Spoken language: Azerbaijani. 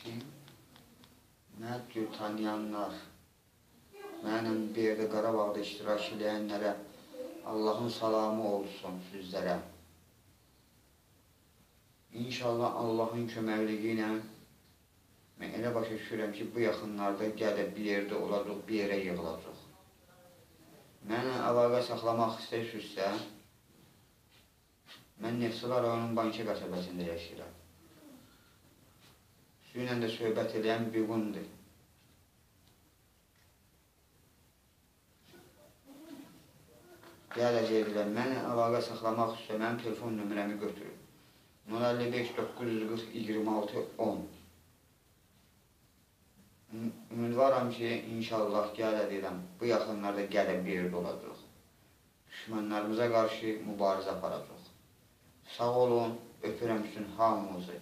ki, mənə tanıyanlar, mənim bir yerdə Qarabağda iştirak edənlərə Allahın salamı olsun sizlərə. İnşallah Allahın köməkliyi ilə mən elə başa düşürəm ki, bu yaxınlarda gəlib bir yerdə olacaq, bir yerə yığılacaq. Mənə əlaqə saxlamaq istəyirsinizsə, mən Neftçala rayonun Banki qəsəbəsində yaşayıram. Suyla da söhbət edən Biğundur. Gələcəkdirlər, mənə əlaqə saxlamaq üstə mənim telefon nömrəmi götürün. 055 940 26 10. Ümidvaram ki, inşallah gələcəkdirəm, bu yaxınlarda gəlib bir yerdə olacaq. Düşmənlərimizə qarşı mübarizə aparacaq. Sağ olun, öpürəm üçün hamınızı.